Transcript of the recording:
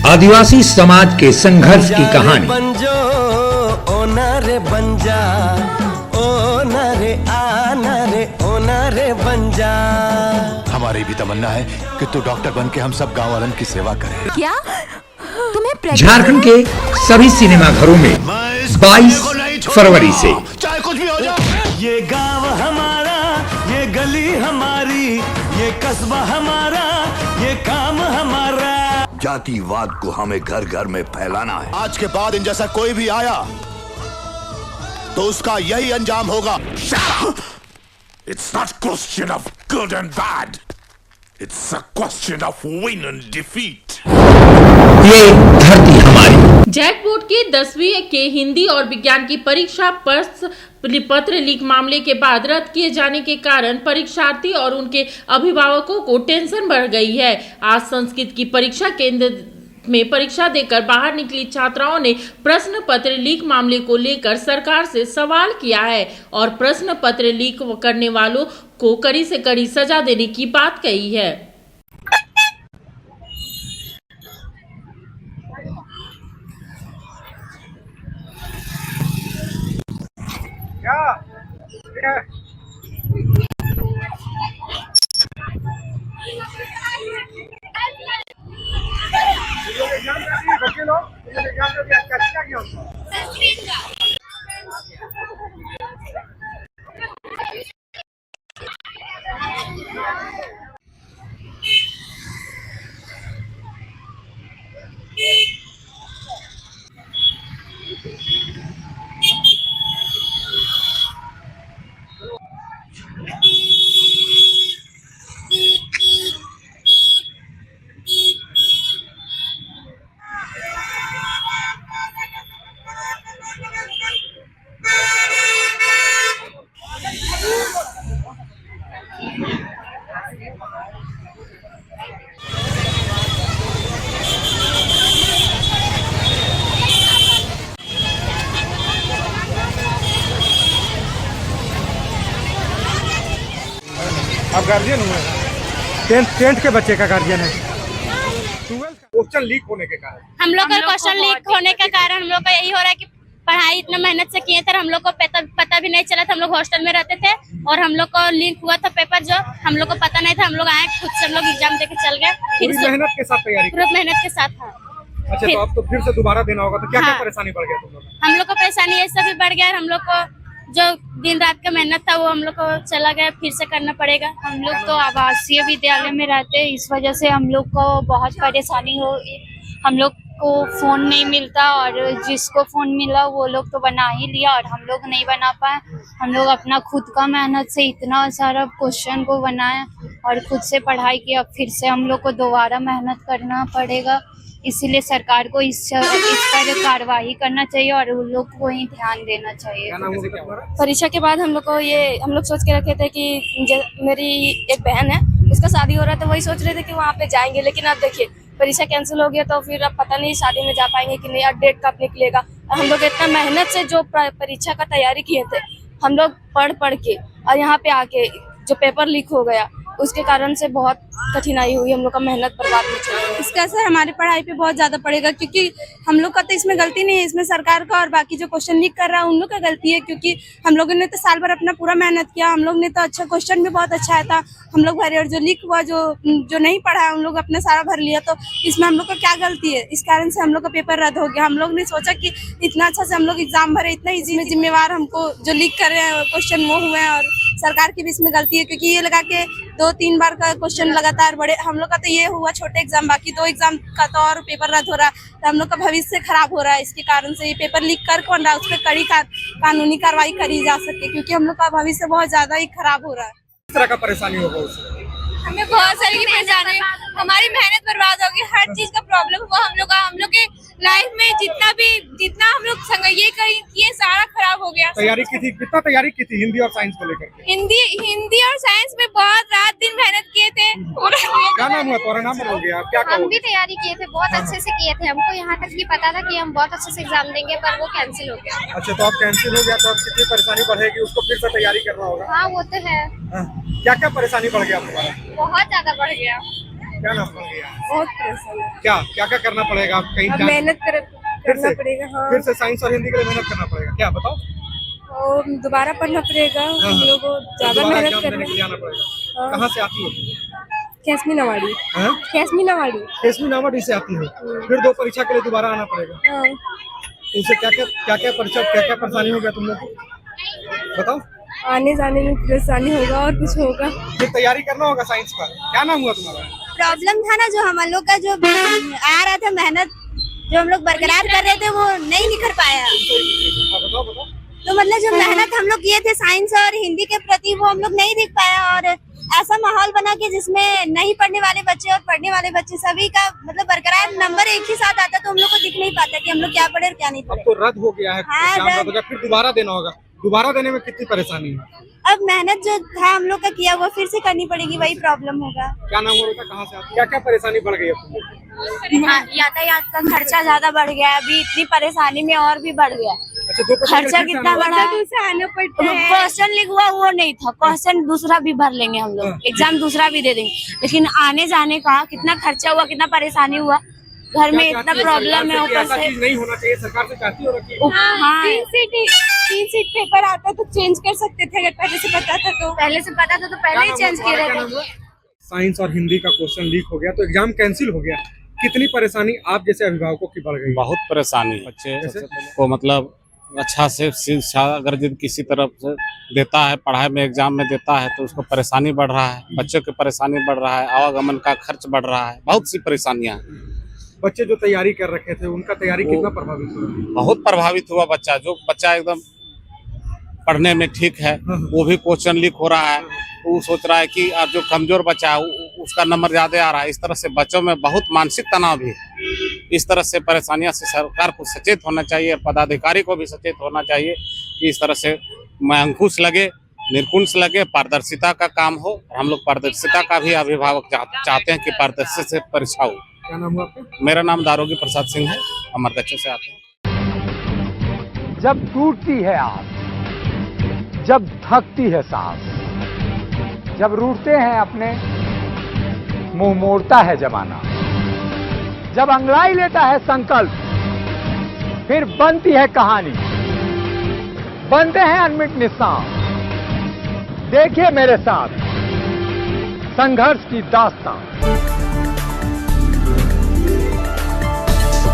आदिवासी समाज के संघर्ष की कहानी। हमारी भी तमन्ना है कि तू डॉक्टर बन के हम सब गाँव वालों की सेवा करे। क्या तुम्हें झारखंड के सभी सिनेमाघरों में 22 फरवरी से चाहे कुछ भी हो जाए, ये गांव हमारा, ये गली हमारी, ये कस्बा हमारा, ये काम हमारा। जातिवाद को हमें घर घर में फैलाना है। आज के बाद इन जैसा कोई भी आया तो उसका यही अंजाम होगा। It's not a question of good and bad. It's a question of win and defeat. ये धरती हमारी। जैक बोर्ड की 10वीं के हिंदी और विज्ञान की परीक्षा पत्र लीक मामले के बाद रद्द किए जाने के कारण परीक्षार्थी और उनके अभिभावकों को टेंशन बढ़ गई है। आज संस्कृत की परीक्षा केंद्र में परीक्षा देकर बाहर निकली छात्राओं ने प्रश्न पत्र लीक मामले को लेकर सरकार से सवाल किया है और प्रश्न पत्र लीक करने वालों को कड़ी से कड़ी सजा देने की बात कही है। आप गार्जियन हुए? 10th के बच्चे का गार्जियन है। 12th का क्वेश्चन लीक होने के कारण हम लोग का क्वेश्चन लीक होने के कारण हम लोग का यही हो रहा है कि पढ़ाई इतना मेहनत से किए थे, हम लोग को पता भी नहीं चला था। हम लोग हॉस्टल में रहते थे और हम लोग को लीक हुआ था पेपर, जो हम लोग को पता नहीं था। हम लोग आए खुद से, हम लोग एग्जाम देके चल गए। पूरी मेहनत के साथ तैयारी, पूरी मेहनत के साथ था। अच्छा, तो अब तो फिर से दोबारा देना होगा, तो क्या क्या परेशानी बढ़ गया तुम लोग? हम लोग को परेशानी ये सब भी बढ़ गया। हम लोग को जो दिन रात का मेहनत था वो हम लोग को चला गया, फिर से करना पड़ेगा। हम लोग तो आवासीय विद्यालय में रहते हैं, इस वजह से हम लोग को बहुत परेशानी हो। हम लोग को फोन नहीं मिलता और जिसको फोन मिला वो लोग तो बना ही लिया और हम लोग नहीं बना पाए। हम लोग अपना खुद का मेहनत से इतना सारा क्वेश्चन को बनाया और खुद से पढ़ाई की, अब फिर से हम लोग को दोबारा मेहनत करना पड़ेगा। इसीलिए सरकार को इस पर कार्रवाई करना चाहिए और उन लोग को ही ध्यान देना चाहिए। परीक्षा के बाद हम लोग सोच के रखे थे कि मेरी एक बहन है, उसका शादी हो रहा था, वही सोच रहे थे कि वहाँ पे जाएंगे। लेकिन अब देखिए परीक्षा कैंसिल हो गया, तो फिर अब पता नहीं शादी में जा पाएंगे कि नहीं, और डेट कब निकलेगा। हम लोग इतना मेहनत से जो परीक्षा का तैयारी किए थे, हम लोग पढ़ के, और यहाँ पे आके जो पेपर लीक हो गया उसके कारण से बहुत कठिनाई हुई। हम लोग का मेहनत बर्बाद हो चुका है। इसका असर हमारी पढ़ाई पे बहुत ज्यादा पड़ेगा, क्योंकि हम लोग का तो इसमें गलती नहीं है, इसमें सरकार का और बाकी जो क्वेश्चन लीक कर रहा है उन लोग का गलती है। क्योंकि हम लोगों ने तो साल भर अपना पूरा मेहनत किया, हम लोग ने तो अच्छा क्वेश्चन भी बहुत अच्छा आया था, हम लोग भरे, और जो लीक हुआ, जो नहीं पढ़ा है, हम लोग अपना सारा भर लिया। तो इसमें हम लोग का क्या गलती है? इस कारण से हम लोग का पेपर रद्द हो गया। हम लोग ने सोचा कि इतना अच्छा से हम लोग एग्जाम भरे, इतना इजी में जिम्मेवार हमको जो लीक कर रहे हैं क्वेश्चन वो हुए हैं, और सरकार की भी इसमें गलती है। क्योंकि ये लगा के 2-3 बार का क्वेश्चन लगातार बड़े, हम लोग का तो ये हुआ छोटे एग्जाम, बाकी 2 एग्जाम का तो और पेपर रद्द हो रहा है, तो हम लोग का भविष्य खराब हो रहा है। इसके कारण से ये पेपर लीक कर कौन रहा है, उस पर कड़ी कानूनी कार्रवाई करी जा सके, क्योंकि हम लोग का भविष्य बहुत ज्यादा ही खराब हो रहा है। किस तरह का परेशानी होगा उससे? हमें बहुत सारी की परेशानी, हमारी मेहनत बर्बाद होगी, हर चीज का प्रॉब्लम हुआ हम लोग के लाइफ में। जितना हम लोग ये किए सारा खराब हो गया। तैयारी की थी, कितना तैयारी की थी हिंदी और साइंस को लेकर? हिंदी और साइंस में बहुत रात दिन मेहनत किए थे। क्या नाम हुआ तुम्हारा? नाम हो गया, क्या कहोगे? हम भी तैयारी किए थे, बहुत अच्छे से किए थे। हमको यहाँ तक भी पता था कि हम बहुत अच्छे से एग्जाम देंगे, पर वो कैंसिल हो गया। अच्छा, तो अब कैंसिल हो गया तो अब कितनी परेशानी बढ़ेगी? उसको फिर से तैयारी करना होगा। हाँ, वो तो है। क्या क्या परेशानी बढ़ गया तुम्हारा? बहुत ज्यादा बढ़ गया। क्या नाम पड़ गया? बहुत परेशान है। क्या क्या क्या करना पड़ेगा? आप कहीं अब जा- मेहनत करना पड़ेगा। हाँ, फिर से साइंस और हिंदी के लिए मेहनत करना पड़ेगा। क्या बताओ? और दोबारा पढ़ना पड़ेगा। हम लोग को ज्यादा दोबारा मेहनत एग्जाम देने करना। के लिए आना पड़ेगा। हाँ। कहाँ से आती हो? कैसमी नवाड़ी। हाँ? कैसमी नवाड़ी। केसमी नावाडी से आती हो। फिर 2 परीक्षा के लिए दोबारा आना पड़ेगा। हाँ। उनसे क्या परेशानी हो गया तुम लोग को? बताओ। आने जाने में परेशानी होगा और कुछ होगा। फिर तैयारी करना होगा साइंस का। क्या नाम हुआ तुम्हारा? प्रॉब्लम था ना, जो हम लोग का जो आ रहा था मेहनत, जो हम लोग बरकरार कर रहे थे वो नहीं निखर पाया। बताओ। तो मतलब जो मेहनत हम लोग किए थे साइंस और हिंदी के प्रति, वो हम लोग नहीं दिख पाया। और ऐसा माहौल बना कि जिसमें नहीं पढ़ने वाले बच्चे और पढ़ने वाले बच्चे सभी का मतलब बरकरार नंबर एक ही साथ आता, तो हम लोग को दिख नहीं पाता कि हम लोग क्या पढ़े और क्या नहीं अब पढ़े। तो रद्द हो गया है। हाँ, एग्जाम रद्द रद्द। हो गया, फिर दोबारा देना होगा। दोबारा देने में कितनी परेशानी है? अब मेहनत जो था हम लोग का किया वो फिर से करनी पड़ेगी, वही प्रॉब्लम होगा। क्या नाम हो रहा था? कहाँ से आती? क्या क्या परेशानी बढ़ गई है तुम लोग को? यातायात का खर्चा ज्यादा बढ़ गया है, अभी इतनी परेशानी में और भी बढ़ गया। अच्छा, 2 खर्चा कितना बढ़ा है? आना पड़ता है। क्वेश्चन लिख हुआ वो नहीं था, क्वेश्चन दूसरा भी भर लेंगे हम लोग, एग्जाम दूसरा भी दे देंगे, लेकिन आने जाने का कितना खर्चा हुआ, कितना परेशानी हुआ, घर में इतना प्रॉब्लम है ऊपर से। नहीं होना चाहिए, सरकार से चाहती हो रखी। हाँ, 3 सीट पेपर आता तो चेंज कर सकते थे, अगर पहले से पता था तो। पहले से पता था तो पहले ही चेंज किए रहते। साइंस और हिंदी का क्वेश्चन लीक हो गया तो एग्जाम कैंसिल हो गया। कितनी परेशानी आप जैसे अभिभावकों की बढ़ गई? बहुत परेशानी है। बच्चे को मतलब अच्छा से शिक्षा अगर यदि किसी तरफ से देता है, पढ़ाई में एग्जाम में देता है, तो उसको परेशानी बढ़ रहा है, बच्चों की परेशानी बढ़ रहा है, आवागमन का खर्च बढ़ रहा है, बहुत सी परेशानियां हैं। बच्चे जो तैयारी कर रखे थे उनका तैयारी कितना प्रभावित हुआ? बहुत प्रभावित हुआ बच्चा। जो बच्चा एकदम पढ़ने में ठीक है वो भी क्वेश्चन लीक हो रहा है, वो सोच रहा है कि अब जो कमजोर बच्चा है उसका नंबर ज्यादा आ रहा है। इस तरह से बच्चों में बहुत मानसिक तनाव भी है। इस तरह से परेशानियां से सरकार को सचेत होना चाहिए, पदाधिकारी को भी सचेत होना चाहिए कि इस तरह से अंकुश लगे, निरकुश लगे, पारदर्शिता का काम हो। हम लोग पारदर्शिता का भी अभिभावक चाहते हैं कि पारदर्शी से परीक्षा हो। क्या नाम हुआ आपका? मेरा नाम दारोगी प्रसाद सिंह है, अमरगच्चों से आते हैं। जब टूटती है आस, जब थकती है सांस, जब रूठते हैं अपने, मुंह मोड़ता है जमाना, जब अंगड़ाई लेता है संकल्प, फिर बनती है कहानी, बनते हैं अनमिट निशान। देखिए मेरे साथ संघर्ष की दास्तां।